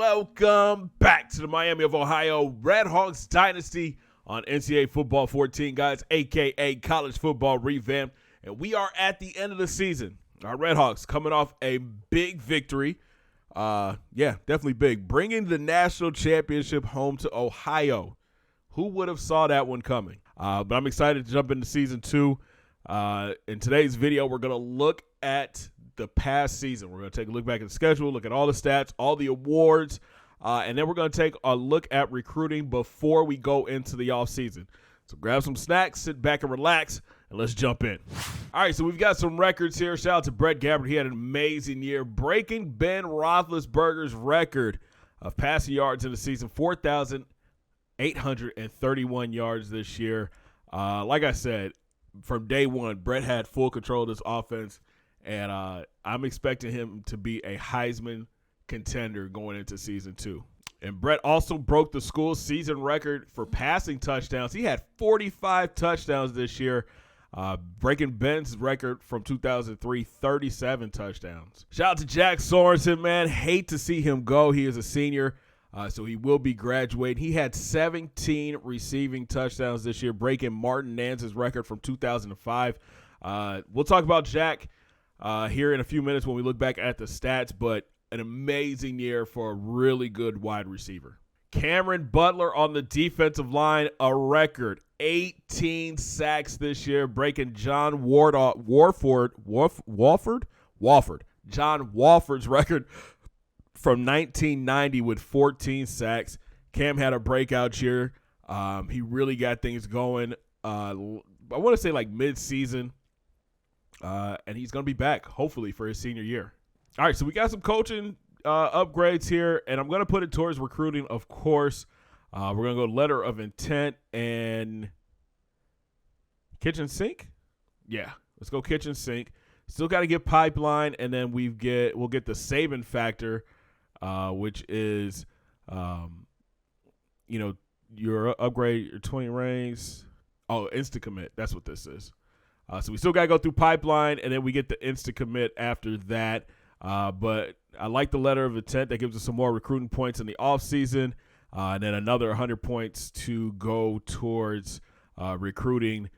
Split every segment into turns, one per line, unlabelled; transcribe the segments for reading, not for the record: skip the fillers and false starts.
welcome back to the Miami of Ohio Redhawks Dynasty on NCAA Football 14, guys, a.k.a. College Football Revamped. And we are at the end of the season. Our Redhawks coming off a big victory. Definitely big. Bringing the national championship home to Ohio. Who would have saw that one coming? But I'm excited to jump into season 2. In today's video, we're going to look at the past season. We're going to take a look back at the schedule, look at all the stats, all the awards, and then we're going to take a look at recruiting before we go into the offseason. So grab some snacks, sit back and relax, and let's jump in. All right, so we've got some records here. Shout out to Brett Gabbert. He had an amazing year, breaking Ben Roethlisberger's record of passing yards in the season, 4,831 yards this year. Like I said, from day one, Brett had full control of this offense, and I'm expecting him to be a Heisman contender going into season 2. And Brett also broke the school season record for passing touchdowns. He had 45 touchdowns this year, breaking Ben's record from 2003, 37 touchdowns. Shout out to Jack Sorensen, man. Hate to see him go. He is a senior, so he will be graduating. He had 17 receiving touchdowns this year, breaking Martin Nance's record from 2005. We'll talk about Jack here in a few minutes when we look back at the stats, but an amazing year for a really good wide receiver. Cameron Butler on the defensive line, a record 18 sacks this year, breaking John Wolford's record from 1990 with 14 sacks. Cam had a breakout year. He really got things going. I want to say like mid-season, and he's going to be back hopefully for his senior year. All right, so we got some coaching upgrades here, and I'm going to put it towards recruiting, of course. We're going to go letter of intent and kitchen sink. Yeah, let's go kitchen sink. Still got to get pipeline, and then we'll get the Saban factor, which is, your upgrade, your 20 ranks. Oh, instant commit. That's what this is. So we still got to go through pipeline, and then we get the instant commit after that. But I like the letter of intent. That gives us some more recruiting points in the offseason, and then another 100 points to go towards recruiting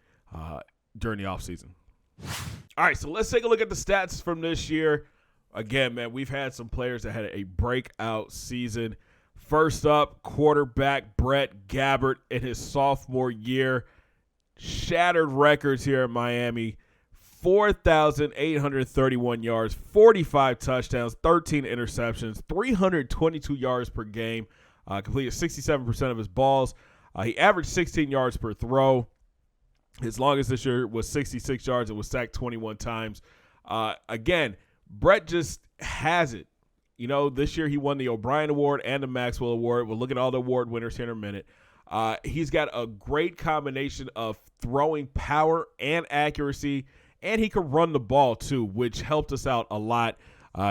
during the offseason. All right, so let's take a look at the stats from this year. Again, man, we've had some players that had a breakout season. First up, quarterback Brett Gabbert in his sophomore year. Shattered records here in Miami. 4,831 yards, 45 touchdowns, 13 interceptions, 322 yards per game, completed 67% of his balls. He averaged 16 yards per throw. His longest this year was 66 yards and was sacked 21 times. Again, Brett just has it. You know, this year he won the O'Brien Award and the Maxwell Award. We'll look at all the award winners here in a minute. He's got a great combination of throwing power and accuracy, and he could run the ball too, which helped us out a lot.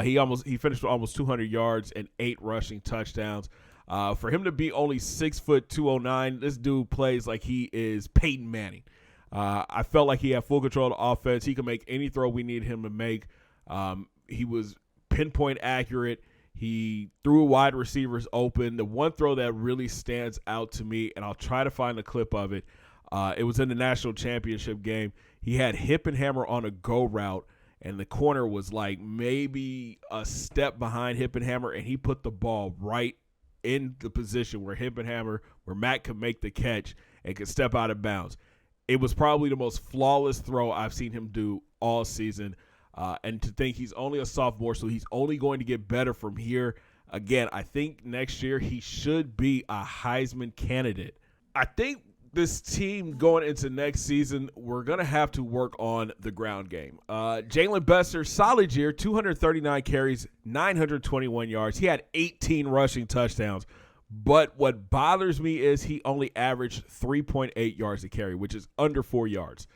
He finished with almost 200 yards and 8 rushing touchdowns. For him to be only 6 foot 209, this dude plays like he is Peyton Manning. I felt like he had full control of the offense. He could make any throw we need him to make. He was pinpoint accurate. He threw wide receivers open. The one throw that really stands out to me, and I'll try to find a clip of it, it was in the national championship game. He had hip and hammer on a go route, and the corner was like maybe a step behind hip and hammer, and he put the ball right in the position where hip and hammer, where Matt could make the catch and could step out of bounds. It was probably the most flawless throw I've seen him do all season. And to think he's only a sophomore, so he's only going to get better from here. Again, I think next year he should be a Heisman candidate. I think this team going into next season, we're going to have to work on the ground game. Jalen Besser, solid year, 239 carries, 921 yards. He had 18 rushing touchdowns. But what bothers me is he only averaged 3.8 yards a carry, which is under 4 yards.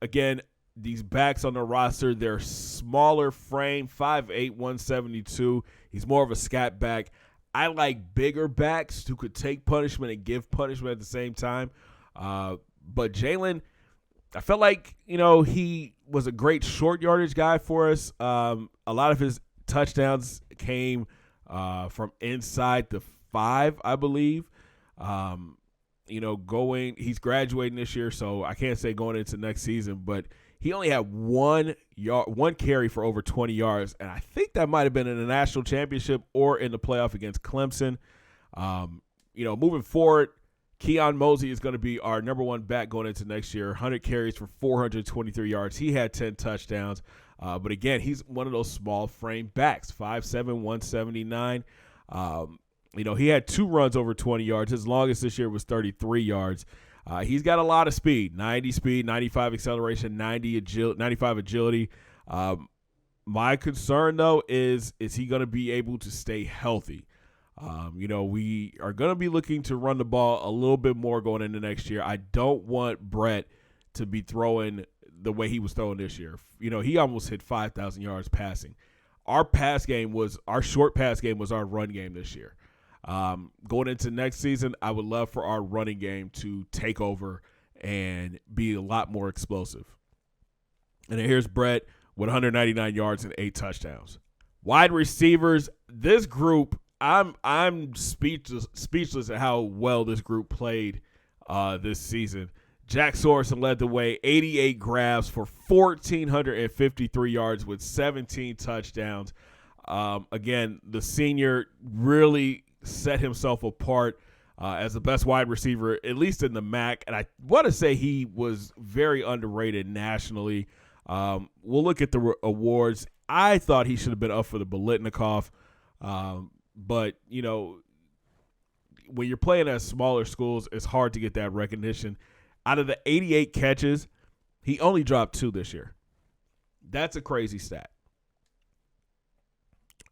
Again, these backs on the roster, they're smaller frame, 5'8", 172. He's more of a scat back. I like bigger backs who could take punishment and give punishment at the same time. But Jalen, I felt like, he was a great short yardage guy for us. A lot of his touchdowns came from inside the 5, I believe. He's graduating this year, so I can't say going into next season, but he only had one carry for over 20 yards, and I think that might have been in the national championship or in the playoff against Clemson. Moving forward, Keon Mosey is going to be our number 1 back going into next year. 100 carries for 423 yards. He had 10 touchdowns. But again, he's one of those small frame backs, 5'7", 179. He had 2 runs over 20 yards. His longest this year was 33 yards. He's got a lot of speed, 90 speed, 95 acceleration, 95 agility. My concern, though, is he going to be able to stay healthy? We are going to be looking to run the ball a little bit more going into next year. I don't want Brett to be throwing the way he was throwing this year. He almost hit 5,000 yards passing. Our short pass game was our run game this year. Going into next season, I would love for our running game to take over and be a lot more explosive. And then here's Brett with 199 yards and 8 touchdowns. Wide receivers, this group, I'm speechless at how well this group played this season. Jack Sorensen led the way, 88 grabs for 1,453 yards with 17 touchdowns. Again, the senior really set himself apart as the best wide receiver, at least in the MAC. And I want to say he was very underrated nationally. We'll look at the awards. I thought he should have been up for the Biletnikoff. But, when you're playing at smaller schools, it's hard to get that recognition. Out of the 88 catches, he only dropped 2 this year. That's a crazy stat.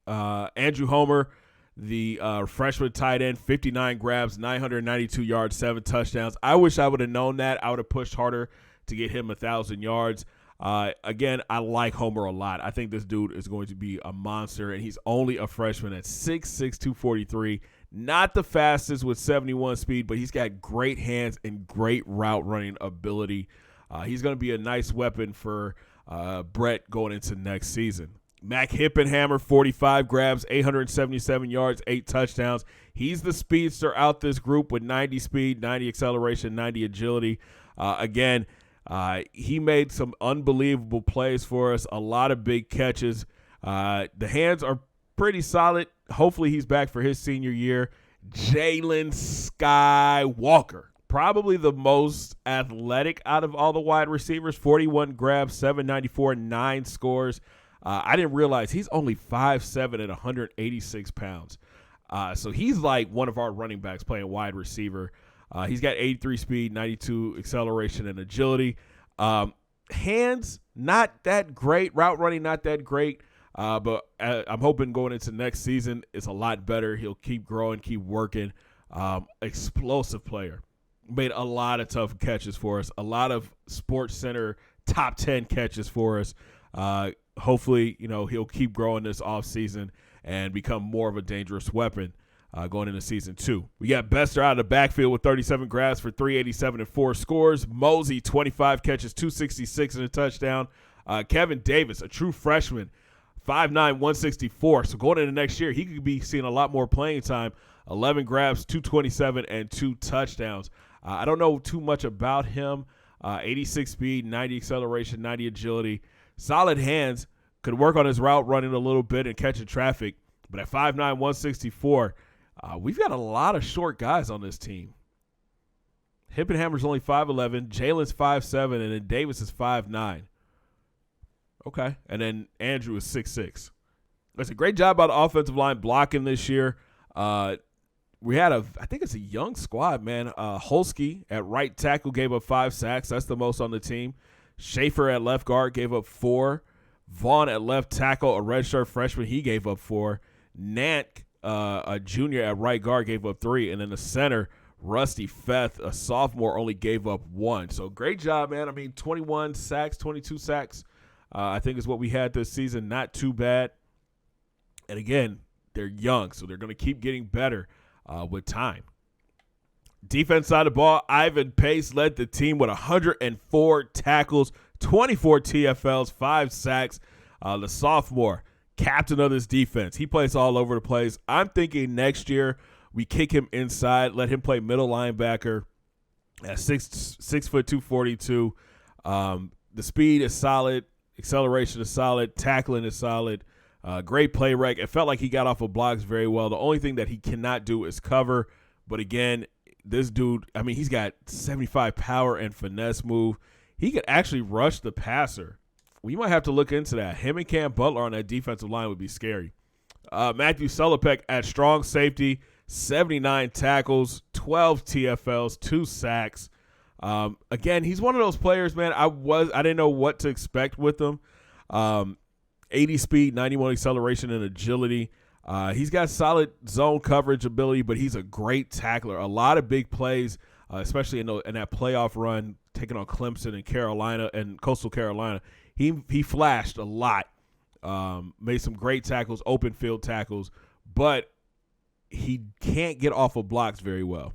Andrew Homer, the freshman tight end, 59 grabs, 992 yards, 7 touchdowns. I wish I would have known that. I would have pushed harder to get him 1,000 yards. Again, I like Homer a lot. I think this dude is going to be a monster, and he's only a freshman at 6'6", 243. Not the fastest with 71 speed, but he's got great hands and great route running ability. He's going to be a nice weapon for Brett going into next season. Mac Hippenhammer, 45 grabs, 877 yards, 8 touchdowns. He's the speedster out this group with 90 speed, 90 acceleration, 90 agility. He made some unbelievable plays for us, a lot of big catches. The hands are pretty solid. Hopefully he's back for his senior year. Jalen Skywalker, probably the most athletic out of all the wide receivers, 41 grabs, 794, 9 scores. I didn't realize he's only 5'7" and 186 pounds. So he's like one of our running backs playing wide receiver. He's got 83 speed, 92 acceleration and agility. Hands, not that great. Route running, not that great. But I'm hoping going into next season, it's a lot better. He'll keep growing, keep working. Explosive player. Made a lot of tough catches for us. A lot of Sports Center top 10 catches for us. Hopefully, he'll keep growing this offseason and become more of a dangerous weapon going into season 2. We got Bester out of the backfield with 37 grabs for 387 and 4 scores. Mosey, 25 catches, 266 and a touchdown. Kevin Davis, a true freshman, 5'9", 164. So going into next year, he could be seeing a lot more playing time. 11 grabs, 227 and 2 touchdowns. I don't know too much about him. 86 speed, 90 acceleration, 90 agility. Solid hands. Could work on his route running a little bit and catching traffic. But at 5'9", 164, we've got a lot of short guys on this team. Hippenhammer's only 5'11", Jalen's 5'7", and then Davis is 5'9". Okay. And then Andrew is 6'6". That's a great job by the offensive line blocking this year. We had I think it's a young squad, man. Holsky at right tackle gave up 5 sacks. That's the most on the team. Schaefer at left guard gave up 4. Vaughn at left tackle, a redshirt freshman, he gave up 4. Nant, a junior at right guard, gave up 3. And then the center, Rusty Feth, a sophomore, only gave up 1. So great job, man. 21 sacks, 22 sacks, I think is what we had this season. Not too bad. And again, they're young, so they're going to keep getting better with time. Defense side of the ball, Ivan Pace led the team with 104 tackles, 24 TFLs, 5 sacks. The sophomore, captain of this defense. He plays all over the place. I'm thinking next year we kick him inside, let him play middle linebacker at 6 foot 242. The speed is solid, acceleration is solid, tackling is solid. Great play rec. It felt like he got off of blocks very well. The only thing that he cannot do is cover. But again, this dude, I mean, he's got 75 power and finesse move. He could actually rush the passer. We might have to look into that. Him and Cam Butler on that defensive line would be scary. Matthew Sellepek at strong safety, 79 tackles, 12 TFLs, 2 sacks. Again, he's one of those players, man. I didn't know what to expect with him. 80 speed, 91 acceleration, and agility. He's got solid zone coverage ability, but he's a great tackler. A lot of big plays, especially in that playoff run, taking on Clemson and Carolina and Coastal Carolina. He flashed a lot, made some great tackles, open field tackles, but he can't get off of blocks very well.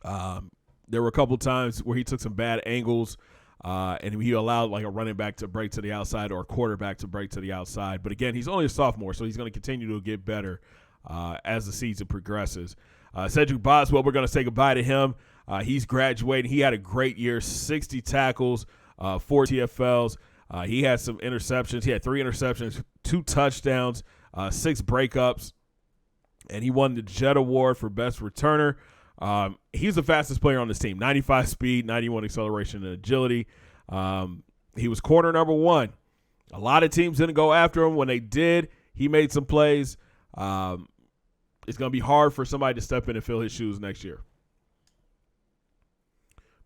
There were a couple times where he took some bad angles, and he allowed like a running back to break to the outside or a quarterback to break to the outside. But again, he's only a sophomore, so he's going to continue to get better as the season progresses. Cedric Boswell, we're going to say goodbye to him. He's graduating. He had a great year, 60 tackles, 4 TFLs. He had some interceptions. He had 3 interceptions, 2 touchdowns, 6 breakups, and he won the Jet Award for best returner. He's the fastest player on this team, 95 speed, 91 acceleration, and agility. He was corner number 1. A lot of teams didn't go after him. When they did, he made some plays. It's going to be hard for somebody to step in and fill his shoes next year.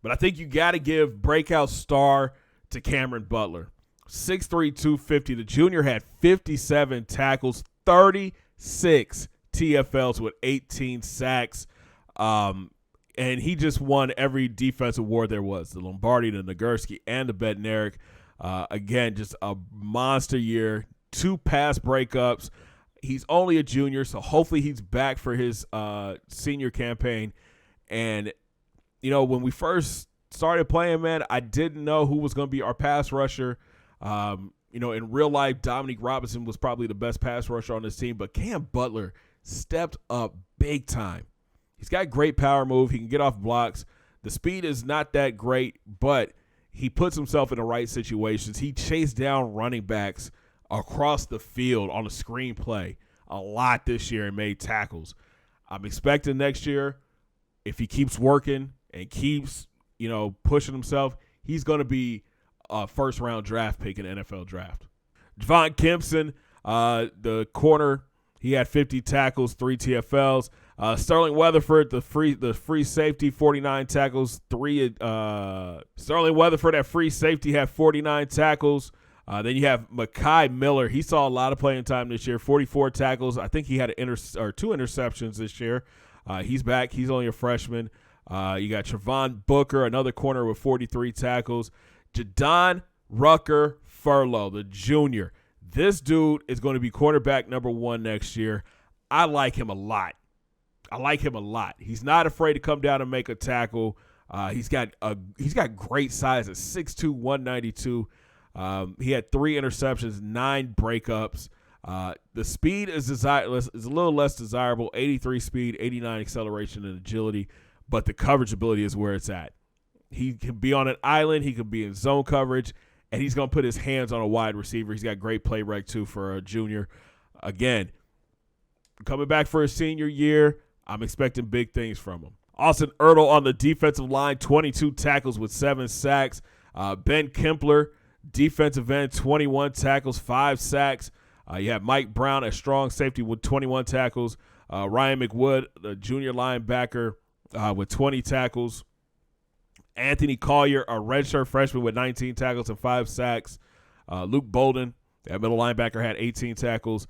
But I think you got to give breakout star to Cameron Butler. 6'3", 250. The junior had 57 tackles, 36 TFLs with 18 sacks. And he just won every defense award there was, the Lombardi, the Nagurski, and the Bednarik. Again, just a monster year, 2 pass breakups. He's only a junior, so hopefully he's back for his senior campaign. And, you know, when we first started playing, man, I didn't know who was going to be our pass rusher. You know, in real life, Dominique Robinson was probably the best pass rusher on this team, but Cam Butler stepped up big time. He's got great power move. He can get off blocks. The speed is not that great, but he puts himself in the right situations. He chased down running backs across the field on a screen play a lot this year and made tackles. I'm expecting next year, if he keeps working and keeps, you know, pushing himself, he's going to be a first-round draft pick in the NFL draft. Javon Kempson, the corner, he had 50 tackles, 3 TFLs. Sterling Weatherford, the free safety, 49 tackles, 3. Sterling Weatherford at free safety had 49 tackles. Then you have Mekhi Miller. He saw a lot of playing time this year, 44 tackles. I think he had 2 interceptions this year. He's back. He's only a freshman. You got Trevon Booker, another corner with 43 tackles. Jadon Rucker Furlow, the junior. This dude is going to be quarterback number 1 next year. I like him a lot. He's not afraid to come down and make a tackle. He's got great size at 6'2", 192. He had 3 interceptions, 9 breakups. The speed is a little less desirable, 83 speed, 89 acceleration and agility, but the coverage ability is where it's at. He can be on an island. He can be in zone coverage, and he's going to put his hands on a wide receiver. He's got great play rec, too, for a junior. Again, coming back for his senior year, I'm expecting big things from him. Austin Ertl on the defensive line, 22 tackles with 7 sacks. Ben Kempler, defensive end, 21 tackles, 5 sacks. You have Mike Brown, a strong safety with 21 tackles. Ryan McWood, the junior linebacker, with 20 tackles. Anthony Collier, a redshirt freshman with 19 tackles and 5 sacks. Luke Bolden, that middle linebacker, had 18 tackles.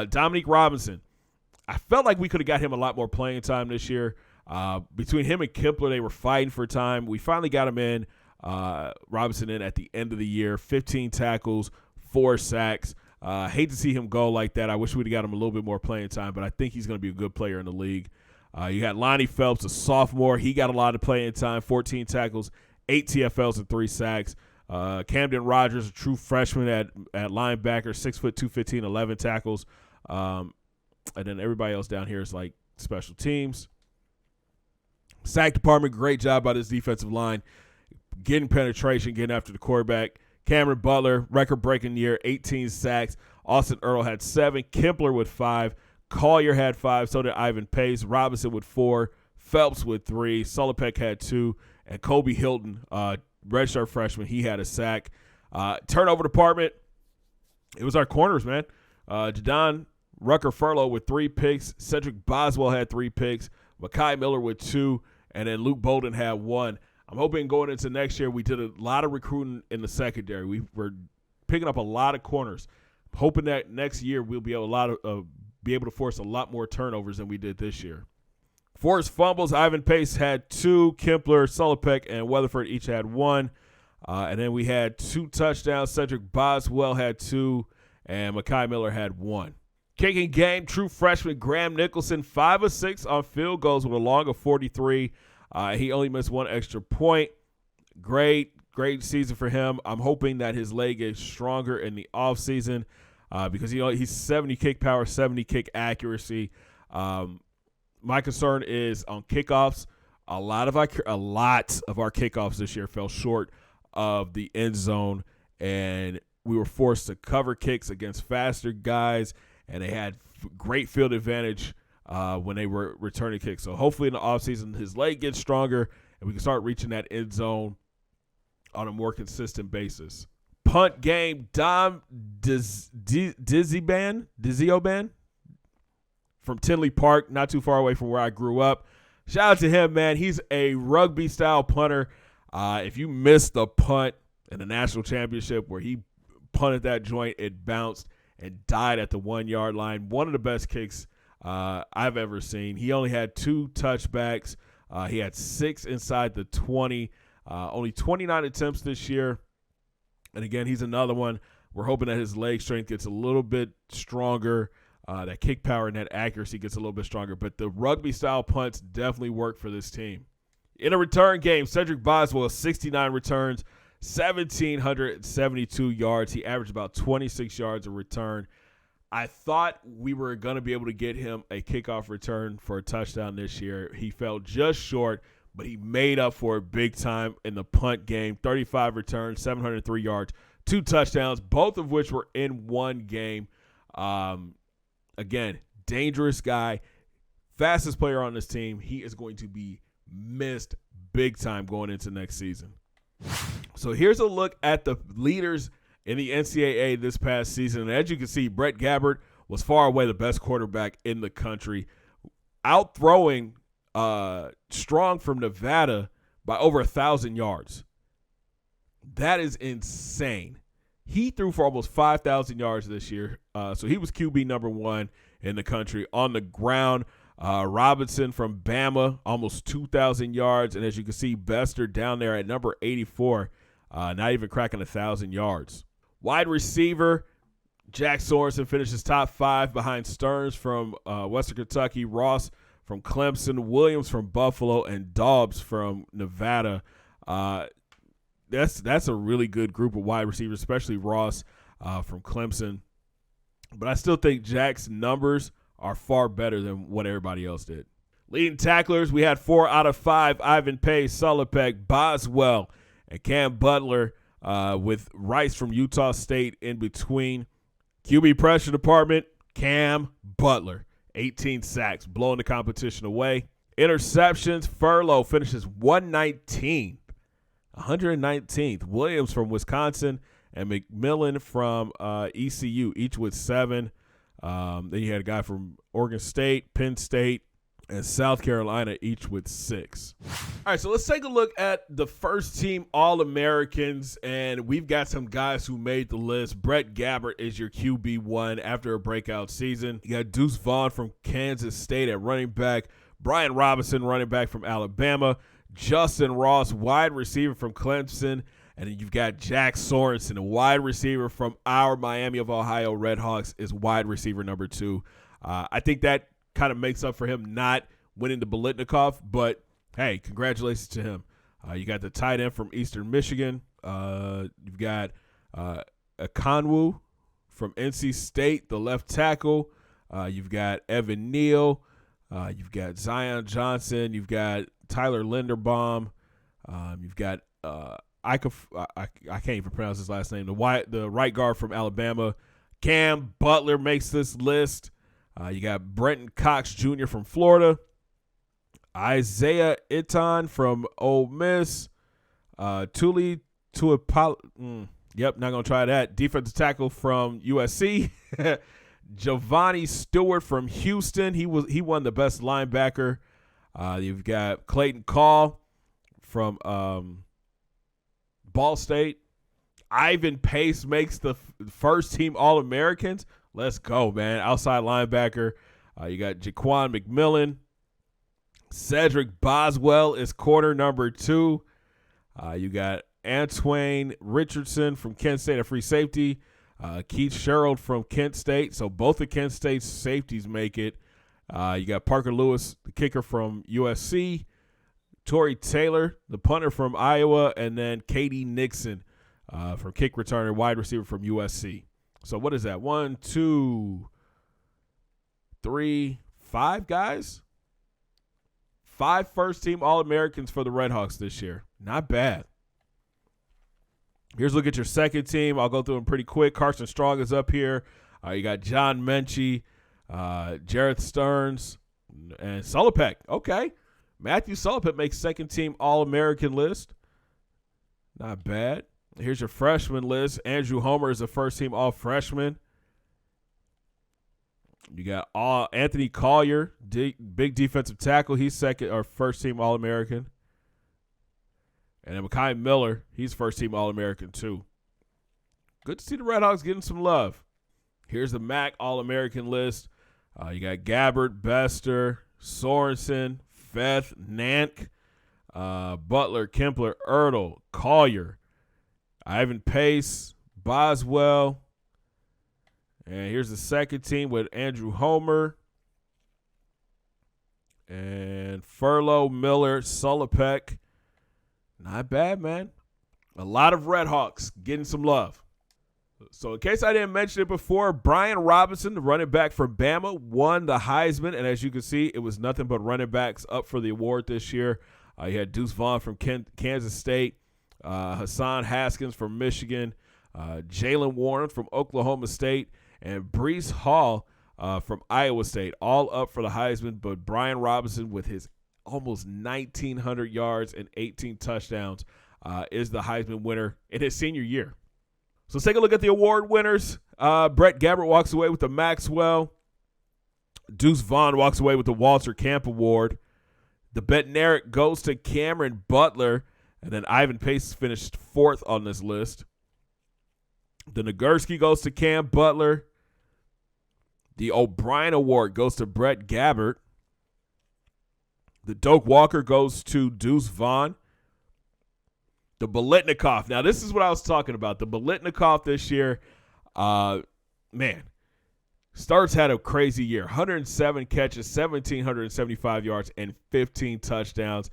Dominique Robinson, I felt like we could have got him a lot more playing time this year. Between him and Kempler, they were fighting for time. We finally got him in, Robinson in at the end of the year, 15 tackles, 4 sacks. Hate to see him go like that. I wish we'd have got him a little bit more playing time, but I think he's going to be a good player in the league. You got Lonnie Phelps, a sophomore. He got a lot of playing time, 14 tackles, 8 TFLs, and 3 sacks. Camden Rogers, a true freshman at linebacker, 6'2", 215, 11 tackles. And then everybody else down here is like special teams. Sack department, great job by this defensive line. Getting penetration, getting after the quarterback. Cameron Butler, record-breaking year, 18 sacks. Austin Earl had 7. Kempler with 5. Collier had 5. So did Ivan Pace. Robinson with 4. Phelps with 3. Solopek had 2. And Kobe Hilton, redshirt freshman, he had a sack. Turnover department, it was our corners, man. Jadon Rucker-Furlow with 3 picks. Cedric Boswell had 3 picks. Mekhi Miller with 2. And then Luke Bolden had 1. I'm hoping going into next year, we did a lot of recruiting in the secondary. We were picking up a lot of corners. I'm hoping that next year we'll be able to force a lot more turnovers than we did this year. Forced fumbles, Ivan Pace had 2. Kempler, Solopek, and Weatherford each had 1. And then we had 2 touchdowns. Cedric Boswell had 2, and Mekhi Miller had 1. Kicking game, true freshman Graham Nicholson, 5 of 6 on field goals with a long of 43. He only missed 1 extra point. Great season for him. I'm hoping that his leg is stronger in the offseason because he's 70 kick power, 70 kick accuracy. My concern is on kickoffs. A lot of our kickoffs this year fell short of the end zone, and we were forced to cover kicks against faster guys, and they had great field advantage when they were returning kicks. So hopefully in the offseason his leg gets stronger and we can start reaching that end zone on a more consistent basis. Punt game, Dom Dizioban from Tinley Park, not too far away from where I grew up. Shout out to him, man. He's a rugby-style punter. If you missed the punt in the national championship where he punted that joint, it bounced and died at the 1-yard line. One of the best kicks I've ever seen. He only had 2 touchbacks. He had 6 inside the 20. Only 29 attempts this year. And again, he's another one. We're hoping that his leg strength gets a little bit stronger. That kick power and that accuracy gets a little bit stronger. But the rugby-style punts definitely work for this team. In a return game, Cedric Boswell, 69 returns, 1,772 yards. He averaged about 26 yards a return. I thought we were going to be able to get him a kickoff return for a touchdown this year. He fell just short, but he made up for it big time in the punt game. 35 returns, 703 yards, 2 touchdowns, both of which were in one game. Again, dangerous guy, fastest player on this team. He is going to be missed big time going into next season. So here's a look at the leaders in the NCAA this past season. And as you can see, Brett Gabbert was far away the best quarterback in the country, outthrowing Strong from Nevada by over 1,000 yards. That is insane. He threw for almost 5,000 yards this year. So he was QB number 1 in the country. On the ground, Robinson from Bama, almost 2,000 yards. And as you can see, Bester down there at number 84, not even cracking 1,000 yards. Wide receiver, Jack Sorensen finishes top 5 behind Stearns from Western Kentucky, Ross from Clemson, Williams from Buffalo, and Dobbs from Nevada. That's a really good group of wide receivers, especially Ross from Clemson. But I still think Jack's numbers are far better than what everybody else did. Leading tacklers, we had 4 out of 5, Ivan Pace, Solopek, Boswell, and Cam Butler with Rice from Utah State in between. QB pressure department, Cam Butler, 18 sacks, blowing the competition away. Interceptions, Furlow finishes 119th. 119th. Williams from Wisconsin and McMillan from ECU, each with 7. Then you had a guy from Oregon State, Penn State, and South Carolina, each with 6. All right, so let's take a look at the first team All-Americans, and we've got some guys who made the list. Brett Gabbert is your QB1 after a breakout season. You got Deuce Vaughn from Kansas State at running back, Brian Robinson, running back from Alabama, Justin Ross, wide receiver from Clemson, and then you've got Jack Sorensen, a wide receiver from our Miami of Ohio Redhawks, is wide receiver number 2. I think that kind of makes up for him not winning the Biletnikoff, but hey, congratulations to him. You got the tight end from Eastern Michigan, You've got Akonwu from NC State, the left tackle. You've got Evan Neal. You've got Zion Johnson. You've got Tyler Linderbaum. You've got I can't even pronounce his last name. The right guard from Alabama. Cam Butler makes this list. You got Brenton Cox Jr. from Florida. Isaiah Iton from Ole Miss. Tuli Tuipala. Yep, not going to try that. Defensive tackle from USC. Giovanni Stewart from Houston. He won the best linebacker. You've got Clayton Call from Ball State. Ivan Pace makes the first team All-Americans. Let's go, man. Outside linebacker. You got Jaquan McMillan. Cedric Boswell is corner number 2. You got Antoine Richardson from Kent State, a free safety. Keith Sherrill from Kent State. So both of Kent State's safeties make it. You got Parker Lewis, the kicker from USC. Torrey Taylor, the punter from Iowa. And then Katie Nixon from kick returner, wide receiver from USC. So what is that? 1, 2, 3, 5 guys? 5 first-team All-Americans for the Redhawks this year. Not bad. Here's a look at your second team. I'll go through them pretty quick. Carson Strong is up here. You got John Menchie, Jareth Stearns, and Sulopek. Okay. Matthew Sulopek makes second-team All-American list. Not bad. Here's your freshman list. Andrew Homer is a first-team All-Freshman. You got Anthony Collier, big defensive tackle. He's second or first-team All-American. And then Mekhi Miller, he's first-team All-American too. Good to see the Redhawks getting some love. Here's the MAC All-American list. You got Gabbard, Bester, Sorensen, Feth, Nank, Butler, Kempler, Ertl, Collier, Ivan Pace, Boswell. And here's the second team with Andrew Homer and Furlow, Miller, Sulopek. Not bad, man. A lot of Redhawks getting some love. So in case I didn't mention it before, Brian Robinson, the running back for Bama, won the Heisman. And as you can see, it was nothing but running backs up for the award this year. You had Deuce Vaughn from Kansas State, Hassan Haskins from Michigan, Jalen Warren from Oklahoma State, and Breece Hall from Iowa State, all up for the Heisman. But Brian Robinson, with his almost 1,900 yards and 18 touchdowns, is the Heisman winner in his senior year. So let's take a look at the award winners. Brett Gabbert walks away with the Maxwell. Deuce Vaughn walks away with the Walter Camp Award. The Bednarik goes to Cameron Butler, and then Ivan Pace finished 4th on this list. The Nagurski goes to Cam Butler. The O'Brien Award goes to Brett Gabbert. The Doak Walker goes to Deuce Vaughn. The Biletnikoff. Now, this is what I was talking about. The Biletnikoff this year, man, Starks had a crazy year. 107 catches, 1,775 yards, and 15 touchdowns.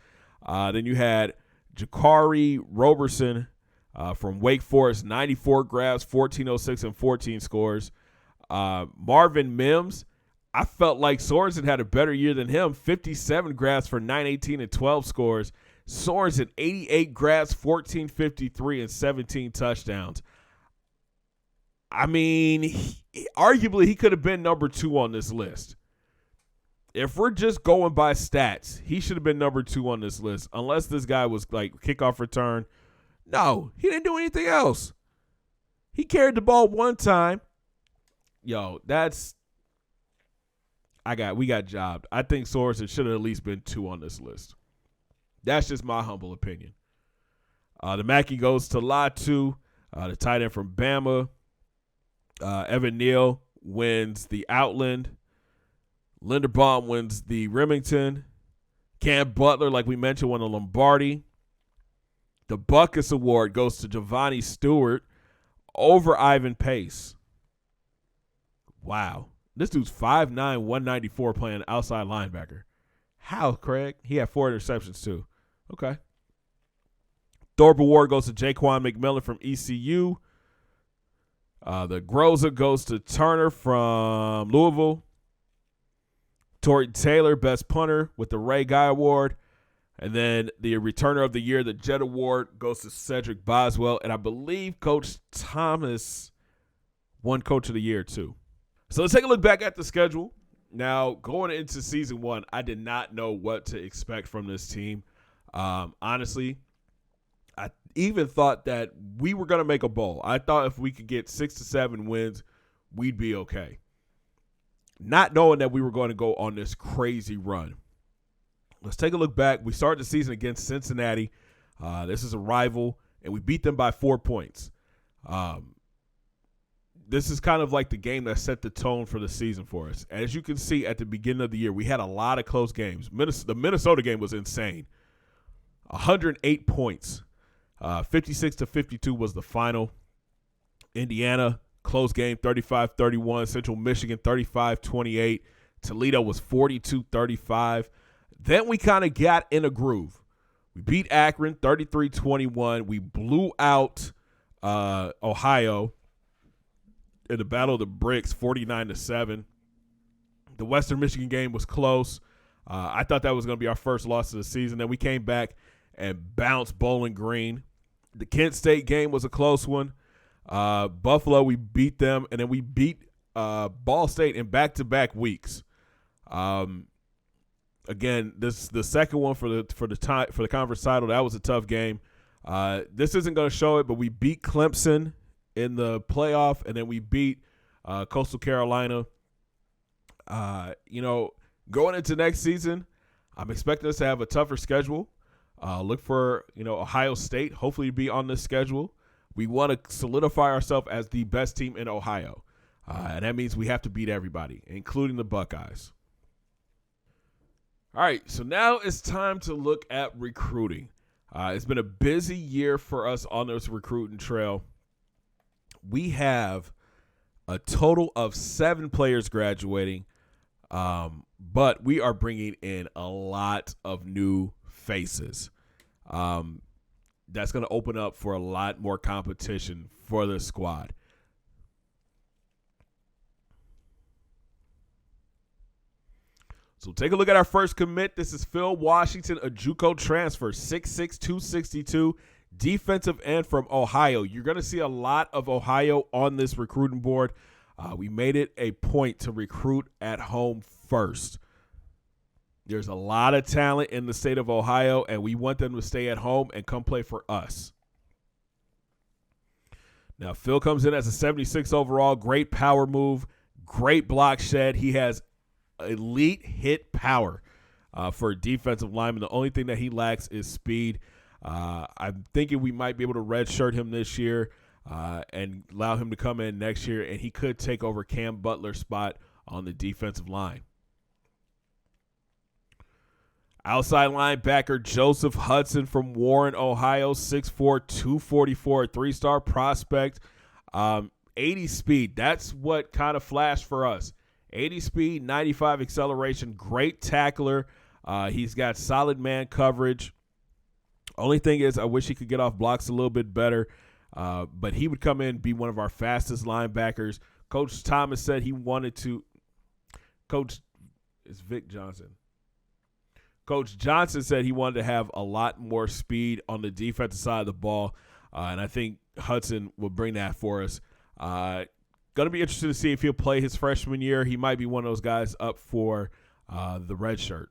Then you had Jakari Roberson from Wake Forest, 94 grabs, 1,406, and 14 scores. Marvin Mims, I felt like Sorensen had a better year than him. 57 grabs for 918 and 12 scores. Sorensen, 88 grabs, 1,453, and 17 touchdowns. I mean, arguably he could have been number 2 on this list. If we're just going by stats, he should have been number 2 on this list, unless this guy was like kickoff return. No, he didn't do anything else. He carried the ball one time. Yo, we got jobbed. I think Sorensen should have at least been 2 on this list. That's just my humble opinion. The Mackey goes to Latu, the tight end from Bama. Evan Neal wins the Outland. Linderbaum wins the Remington. Cam Butler, like we mentioned, won the Lombardi. The Buckus Award goes to Giovanni Stewart over Ivan Pace. Wow. This dude's 5'9", 194 playing outside linebacker. How, Craig? He had 4 interceptions too. Okay. Thorpe Award goes to Jaquan McMillan from ECU. The Groza goes to Turner from Louisville. Torrey Taylor, best punter, with the Ray Guy Award. And then the returner of the year, the Jet Award, goes to Cedric Boswell. And I believe Coach Thomas won Coach of the Year too. So let's take a look back at the schedule. Now, going into season one, I did not know what to expect from this team. Honestly, I even thought that we were going to make a bowl. I thought if we could get 6 to 7 wins, we'd be okay. Not knowing that we were going to go on this crazy run. Let's take a look back. We started the season against Cincinnati. This is a rival, and we beat them by 4 points. This is kind of like the game that set the tone for the season for us. As you can see at the beginning of the year, we had a lot of close games. The Minnesota game was insane. 108 points. 56 to 52 was the final. Indiana, close game, 35-31. Central Michigan, 35-28. Toledo was 42-35. Then we kind of got in a groove. We beat Akron, 33-21. We blew out Ohio in the Battle of the Bricks, 49-7. The Western Michigan game was close. I thought that was going to be our first loss of the season. Then we came back and bounced Bowling Green. The Kent State game was a close one. Buffalo, we beat them, and then we beat Ball State in back-to-back weeks. Again, this the second one for the conference title. That was a tough game. This isn't going to show it, but we beat Clemson in the playoff, and then we beat Coastal Carolina. Going into next season, I'm expecting us to have a tougher schedule. Look for, Ohio State, hopefully to be on this schedule. We want to solidify ourselves as the best team in Ohio. And that means we have to beat everybody, including the Buckeyes. All right, so now it's time to look at recruiting. It's been a busy year for us on this recruiting trail. We have a total of 7 players graduating, but we are bringing in a lot of new faces. That's going to open up for a lot more competition for the squad. So take a look at our first commit. This is Phil Washington, a JUCO transfer, 6'6", 262, defensive end from Ohio. You're going to see a lot of Ohio on this recruiting board. We made it a point to recruit at home first. There's a lot of talent in the state of Ohio, and we want them to stay at home and come play for us. Now, Phil comes in as a 76 overall, great power move, great block shed. He has elite hit power for a defensive lineman. The only thing that he lacks is speed. I'm thinking we might be able to redshirt him this year and allow him to come in next year, and he could take over Cam Butler's spot on the defensive line. Outside linebacker Joseph Hudson from Warren, Ohio, 6'4", 244, 3-star prospect, 80 speed. That's what kind of flashed for us. 80 speed, 95 acceleration, great tackler. He's got solid man coverage. Only thing is I wish he could get off blocks a little bit better, but he would come in and be one of our fastest linebackers. Coach Thomas said he wanted to – it's Vic Johnson. Coach Johnson said he wanted to have a lot more speed on the defensive side of the ball, and I think Hudson will bring that for us. Going to be interested to see if he'll play his freshman year. He might be one of those guys up for the red shirt.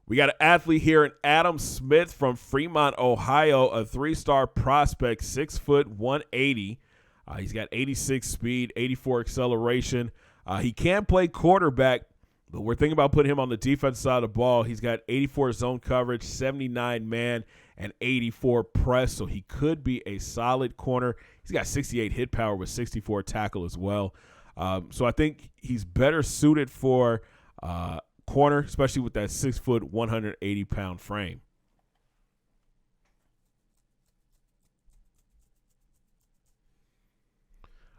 We got an athlete here in Adam Smith from Fremont, Ohio, a 3-star prospect, 6 foot, 180. He's got 86 speed, 84 acceleration. He can play quarterback, but we're thinking about putting him on the defense side of the ball. He's got 84 zone coverage, 79 man, and 84 press, so he could be a solid corner. He's got 68 hit power with 64 tackle as well. So I think he's better suited for corner, especially with that 6 foot, 180-pound frame.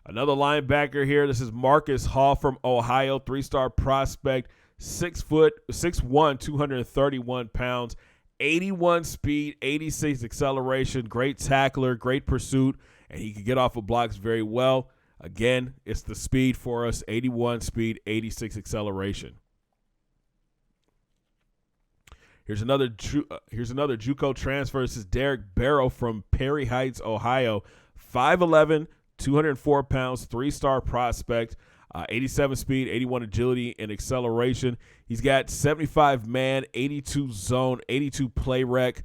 Another linebacker here. This is Marcus Hall from Ohio, 3-star prospect, 6'1", 231 pounds, 81 speed, 86 acceleration, great tackler, great pursuit, and he can get off of blocks very well. Again, it's the speed for us, 81 speed, 86 acceleration. Here's another JUCO transfer. This is Derek Barrow from Perry Heights, Ohio. 5'11", 204 pounds, 3-star prospect, 87 speed, 81 agility, and acceleration. He's got 75 man, 82 zone, 82 play rec.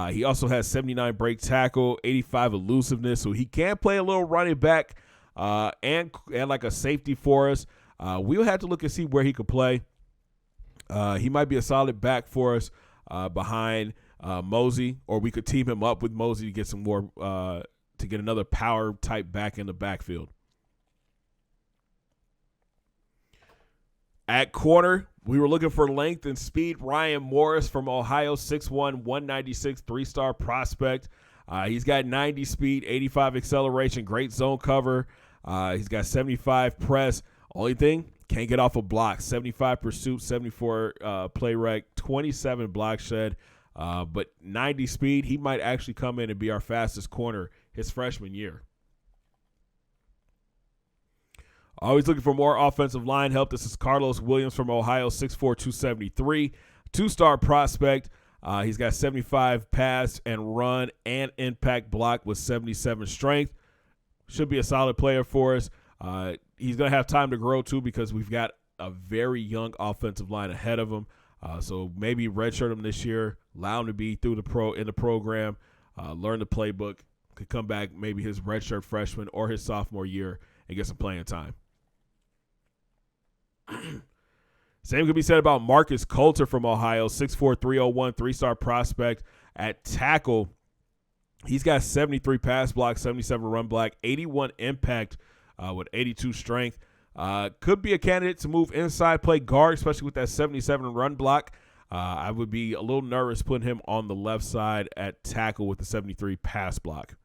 He also has 79 break tackle, 85 elusiveness. So he can play a little running back and like a safety for us. We'll have to look and see where he could play. He might be a solid back for us behind Mosey, or we could team him up with Mosey to get some more to get another power type back in the backfield. At corner, we were looking for length and speed. Ryan Morris from Ohio, 6'1", 196, 3-star prospect. He's got 90 speed, 85 acceleration, great zone cover. He's got 75 press. Only thing, can't get off a block. 75 pursuit, 74 play rec, 27 block shed. But 90 speed, he might actually come in and be our fastest corner his freshman year. Always looking for more offensive line help. This is Carlos Williams from Ohio, 6'4", 273, 2-star prospect. He's got 75 pass and run and impact block with 77 strength. Should be a solid player for us. He's going to have time to grow, too, because we've got a very young offensive line ahead of him. So maybe redshirt him this year, allow him to be in the program, learn the playbook, could come back maybe his redshirt freshman or his sophomore year and get some playing time. Same could be said about Marcus Coulter from Ohio, 6'4", 301, 3-star prospect. At tackle, he's got 73 pass block, 77 run block, 81 impact with 82 strength. Could be a candidate to move inside, play guard, especially with that 77 run block. I would be a little nervous putting him on the left side at tackle with the 73 pass block.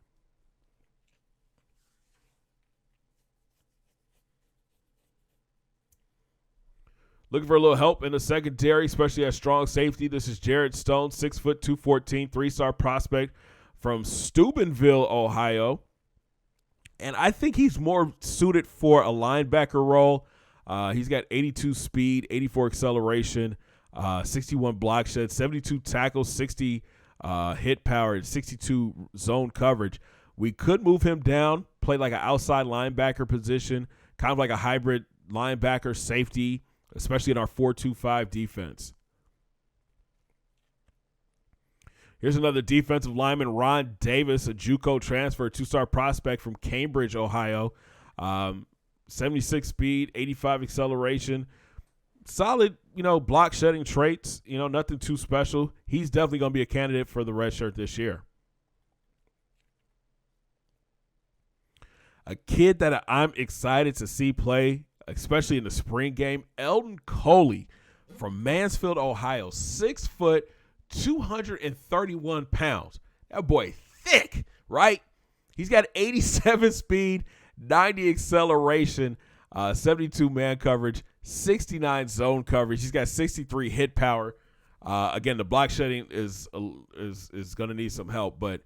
Looking for a little help in the secondary, especially at strong safety. This is Jared Stone, 6', 214, 3-star prospect from Steubenville, Ohio. And I think he's more suited for a linebacker role. He's got 82 speed, 84 acceleration, 61 block shed, 72 tackles, 60 hit power, and 62 zone coverage. We could move him down, play like an outside linebacker position, kind of like a hybrid linebacker safety, especially in our 4-2-5 defense. Here's another defensive lineman, Ron Davis, a JUCO transfer, 2-star prospect from Cambridge, Ohio. 76 speed, 85 acceleration. Solid, block shedding traits, nothing too special. He's definitely going to be a candidate for the red shirt this year. A kid that I'm excited to see play, especially in the spring game, Eldon Coley from Mansfield, Ohio, 6 foot, 231 pounds. That boy thick, right? He's got 87 speed, 90 acceleration, 72 man coverage, 69 zone coverage. He's got 63 hit power. Again, the block shedding is going to need some help, but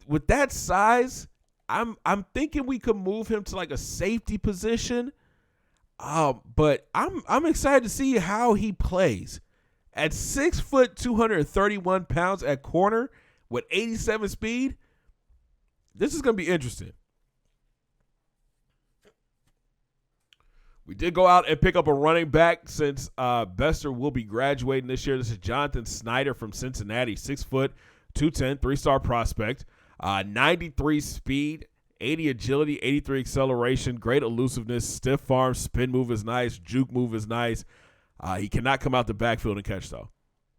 with that size, I'm thinking we could move him to like a safety position. But I'm excited to see how he plays. At 6 foot, 231 pounds at corner with 87 speed, this is going to be interesting. We did go out and pick up a running back since Bester will be graduating this year. This is Jonathan Snyder from Cincinnati, 6 foot, 210, 3-star prospect, 93 speed, 80 agility, 83 acceleration, great elusiveness, stiff arm, spin move is nice, juke move is nice. He cannot come out the backfield and catch, though.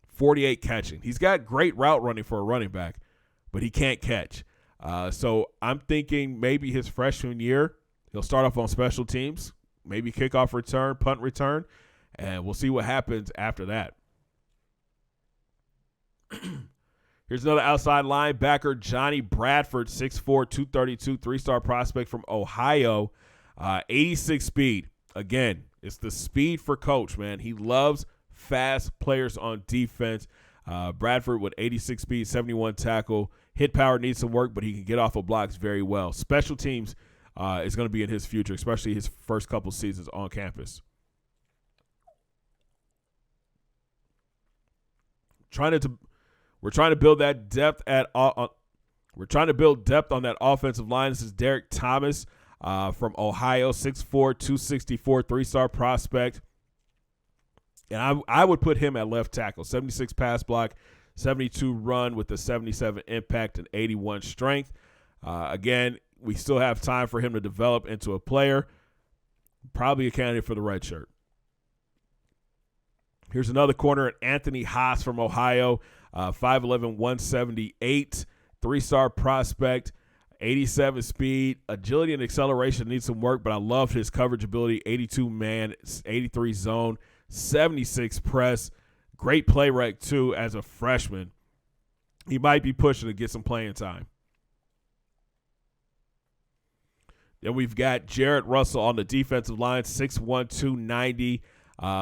48 catching. He's got great route running for a running back, but he can't catch. So I'm thinking maybe his freshman year, he'll start off on special teams, maybe kickoff return, punt return, and we'll see what happens after that. Here's another outside linebacker, Johnny Bradford, 6'4", 232, 3-star prospect from Ohio, 86 speed. Again, It's the speed for Coach, man. He loves fast players on defense. Bradford with 86 speed, 71 tackle. Hit power needs some work, but he can get off of blocks very well. Special teams is going to be in his future, especially his first couple seasons on campus. We're trying to build that depth we're trying to build depth on that offensive line. This is Derek Thomas from Ohio, 6'4", 264, three-star prospect. And I would put him at left tackle, 76 pass block, 72 run with a 77 impact and 81 strength. Again, we still have time for him to develop into a player, probably a candidate for the red shirt. Here's another corner, Anthony Haas from Ohio, 5'11", 178, three-star prospect, 87 speed. Agility and acceleration needs some work, but I love his coverage ability, 82 man, 83 zone, 76 press. Great play rec, too, as a freshman. He might be pushing to get some playing time. Then we've got Jarrett Russell on the defensive line, 6'1", 290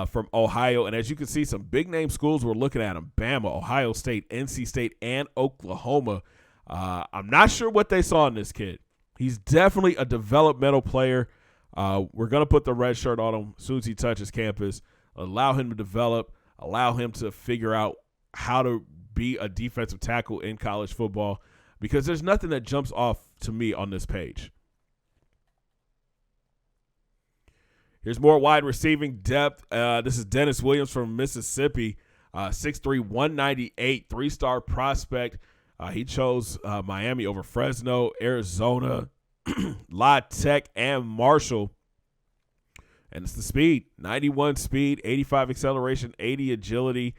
from Ohio. And as you can see, some big-name schools we're looking at him. Bama, Ohio State, NC State, and Oklahoma. I'm not sure what they saw in this kid. He's definitely a developmental player. We're going to put the red shirt on him as soon as he touches campus, allow him to develop, allow him to figure out how to be a defensive tackle in college football, because there's nothing that jumps off to me on this page. Here's more wide receiving depth. This is Dennis Williams from Mississippi, 6'3", 198, three-star prospect. He chose Miami over Fresno, Arizona, La Tech, and Marshall. And it's the speed, 91 speed, 85 acceleration, 80 agility,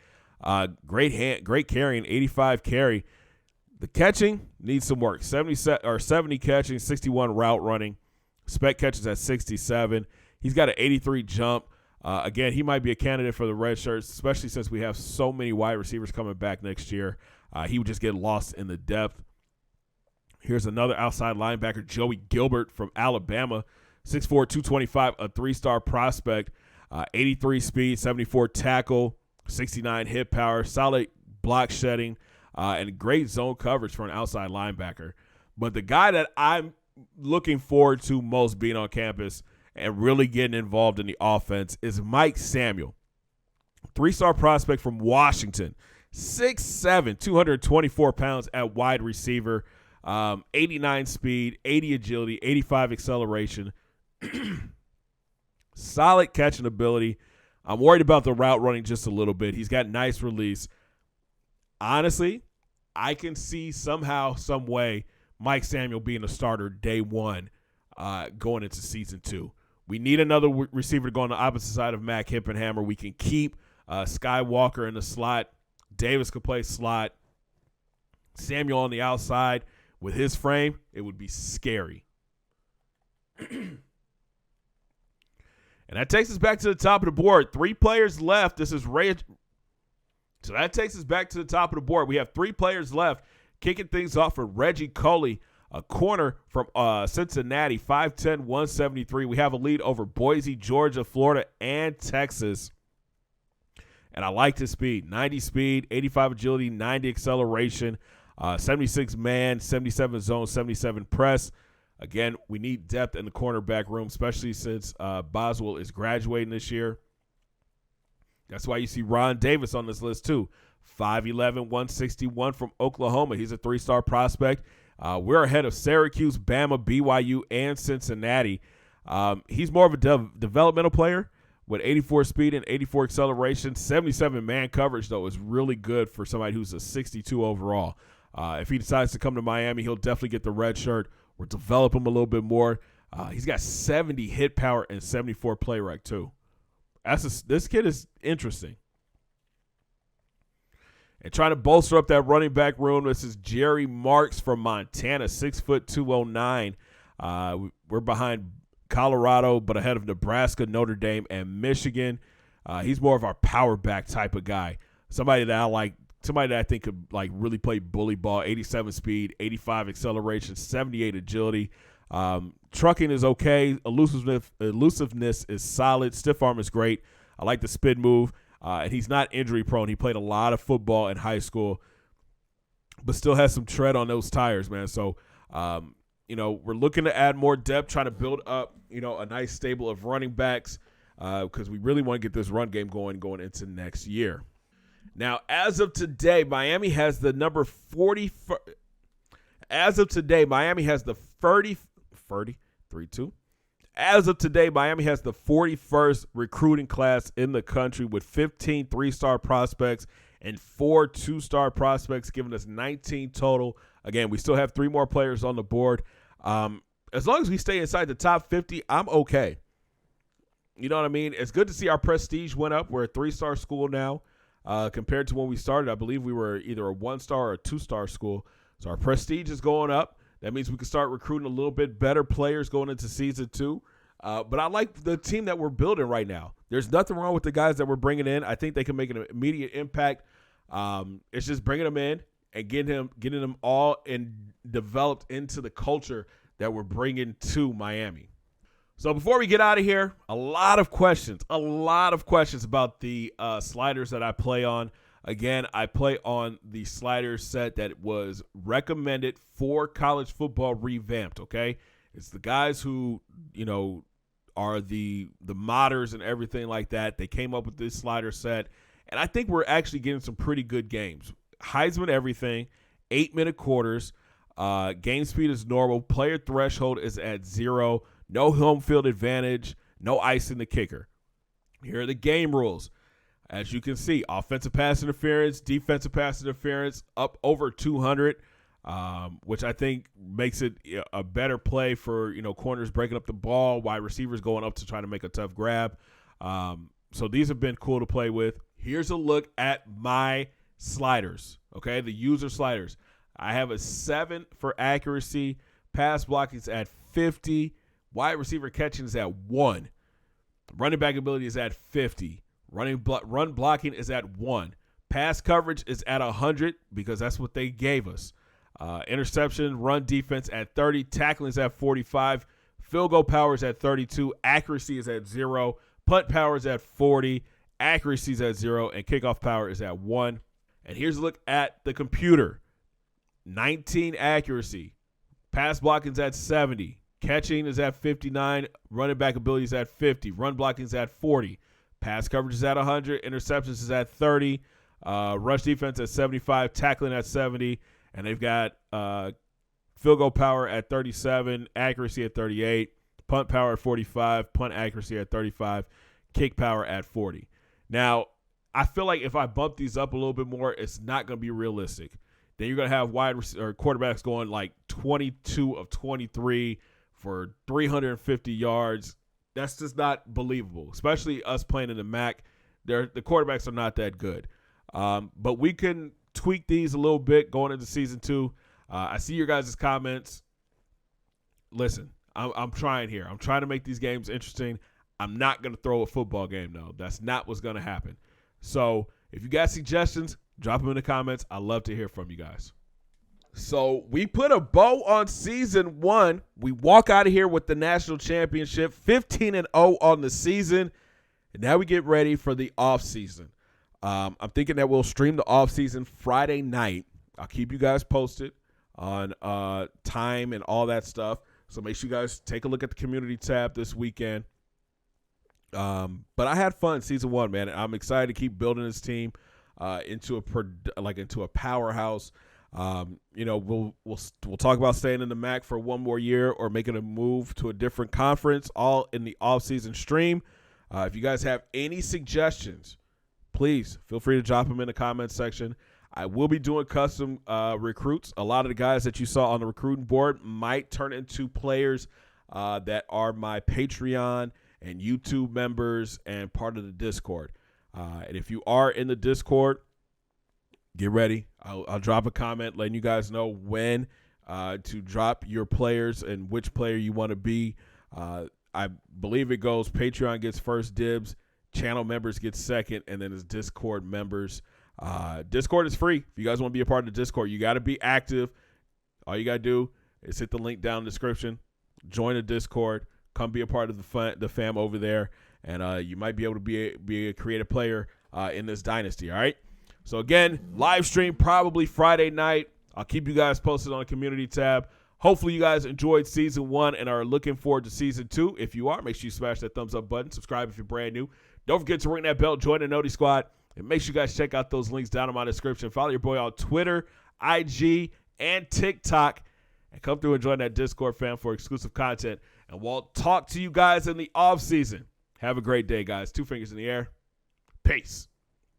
great carrying, 85 carry. The catching needs some work, 70 catching, 61 route running. Spec catches at 67. He's got an 83 jump. Again, he might be a candidate for the red shirts, especially since we have so many wide receivers coming back next year. He would just get lost in the depth. Here's another outside linebacker, Joey Gilbert from Alabama, 6'4", 225, a three-star prospect, 83 speed, 74 tackle, 69 hit power, solid block shedding, and great zone coverage for an outside linebacker. But the guy that I'm looking forward to most being on campus and really getting involved in the offense is Mike Samuel, three-star prospect from Washington, 6'7", 224 pounds at wide receiver, 89 speed, 80 agility, 85 acceleration, solid catching ability. I'm worried about the route running just a little bit. He's got nice release. Honestly, I can see somehow, some way, Mike Samuel being a starter day one going into season 2. We need another receiver to go on the opposite side of Mac Hippenhammer. We can keep Skywalker in the slot. Davis could play slot. Samuel on the outside. With his frame, it would be scary. And that takes us back to the top of the board. 3 players left. This is Ray. So that takes us back to the top of the board. We have 3 players left. Kicking things off for Reggie Coley, a corner from Cincinnati, 5'10", 173. We have a lead over Boise, Georgia, Florida, and Texas. And I like his speed. 90 speed, 85 agility, 90 acceleration, 76 man, 77 zone, 77 press. Again, we need depth in the cornerback room, especially since Boswell is graduating this year. That's why you see Ron Davis on this list too. 5'11", 161 from Oklahoma. He's a 3-star prospect. We're ahead of Syracuse, Bama, BYU, and Cincinnati. He's more of a developmental player with 84 speed and 84 acceleration. 77 man coverage, though, is really good for somebody who's a 62 overall. If he decides to come to Miami, he'll definitely get the red shirt. We'll develop him a little bit more. He's got 70 hit power and 74 play rec, too. This kid is interesting. And trying to bolster up that running back room, this is Jerry Marks from Montana, 6', 209. We're behind Colorado, but ahead of Nebraska, Notre Dame, and Michigan. He's more of our power back type of guy. Somebody that I like, somebody that I think could like really play bully ball. 87 speed, 85 acceleration, 78 agility. Trucking is okay. Elusiveness is solid. Stiff arm is great. I like the spin move. And he's not injury prone. He played a lot of football in high school, but still has some tread on those tires, man. So, we're looking to add more depth, trying to build up, a nice stable of running backs because we really want to get this run game going into next year. Now, as of today, Miami has the number 40. As of today, Miami has the 3-2. As of today, Miami has the 41st recruiting class in the country with 15 3-star prospects and 4 2-star prospects, giving us 19 total. Again, we still have 3 more players on the board. As long as we stay inside the top 50, I'm okay. You know what I mean? It's good to see our prestige went up. We're a 3-star school now compared to when we started. I believe we were either a 1-star or a 2-star school. So our prestige is going up. That means we can start recruiting a little bit better players going into season 2. But I like the team that we're building right now. There's nothing wrong with the guys that we're bringing in. I think they can make an immediate impact. It's just bringing them in and getting them all and developed into the culture that we're bringing to Miami. So before we get out of here, a lot of questions about the sliders that I play on. Again, I play on the slider set that was recommended for college football revamped, okay? It's the guys who, are the modders and everything like that. They came up with this slider set, and I think we're actually getting some pretty good games. Heisman everything, 8-minute quarters, game speed is normal, player threshold is at 0, no home field advantage, no ice in the kicker. Here are the game rules. As you can see, offensive pass interference, defensive pass interference, up over 200, which I think makes it a better play for, corners breaking up the ball, wide receivers going up to try to make a tough grab. So these have been cool to play with. Here's a look at my sliders, okay, the user sliders. I have a 7 for accuracy, pass blocking is at 50, wide receiver catching is at 1, running back ability is at 50. Run blocking is at 1. Pass coverage is at 100 because that's what they gave us. Interception, run defense at 30. Tackling is at 45. Field goal power is at 32. Accuracy is at 0. Punt power is at 40. Accuracy is at 0. And kickoff power is at 1. And here's a look at the computer. 19 accuracy. Pass blocking is at 70. Catching is at 59. Running back ability is at 50. Run blocking is at 40. Pass coverage is at 100. Interceptions is at 30. Rush defense at 75. Tackling at 70. And they've got field goal power at 37. Accuracy at 38. Punt power at 45. Punt accuracy at 35. Kick power at 40. Now, I feel like if I bump these up a little bit more, it's not going to be realistic. Then you're going to have quarterbacks going like 22 of 23 for 350 yards. That's just not believable, especially us playing in the MAC. The quarterbacks are not that good. But we can tweak these a little bit going into season 2. I see your guys' comments. Listen, I'm trying here. I'm trying to make these games interesting. I'm not going to throw a football game, though. That's not what's going to happen. So if you got suggestions, drop them in the comments. I love to hear from you guys. So we put a bow on season 1. We walk out of here with the national championship, 15-0 on the season. And now we get ready for the offseason. I'm thinking that we'll stream the offseason Friday night. I'll keep you guys posted on time and all that stuff. So make sure you guys take a look at the community tab this weekend. But I had fun season 1, man. I'm excited to keep building this team into a powerhouse. We'll talk about staying in the MAC for one more year or making a move to a different conference, all in the offseason stream. If you guys have any suggestions, please feel free to drop them in the comments section. I will be doing custom recruits. A lot of the guys that you saw on the recruiting board might turn into players that are my Patreon and YouTube members and part of the Discord. And if you are in the Discord, get ready. I'll drop a comment letting you guys know when to drop your players and which player you want to be. I believe it goes Patreon gets first dibs, channel members get second, and then it's Discord members. Discord is free. If you guys want to be a part of the Discord, you got to be active. All you got to do is hit the link down in the description. join the Discord. Come be a part of the fam over there, and you might be able to be a creative player in this dynasty. All right. So again, live stream probably Friday night. I'll keep you guys posted on the community tab. Hopefully you guys enjoyed season 1 and are looking forward to season 2. If you are, make sure you smash that thumbs up button. Subscribe if you're brand new. Don't forget to ring that bell. Join the Noti Squad. And make sure you guys check out those links down in my description. Follow your boy on Twitter, IG, and TikTok. And come through and join that Discord fam for exclusive content. And we'll talk to you guys in the offseason. Have a great day, guys. 2 fingers in the air. Peace.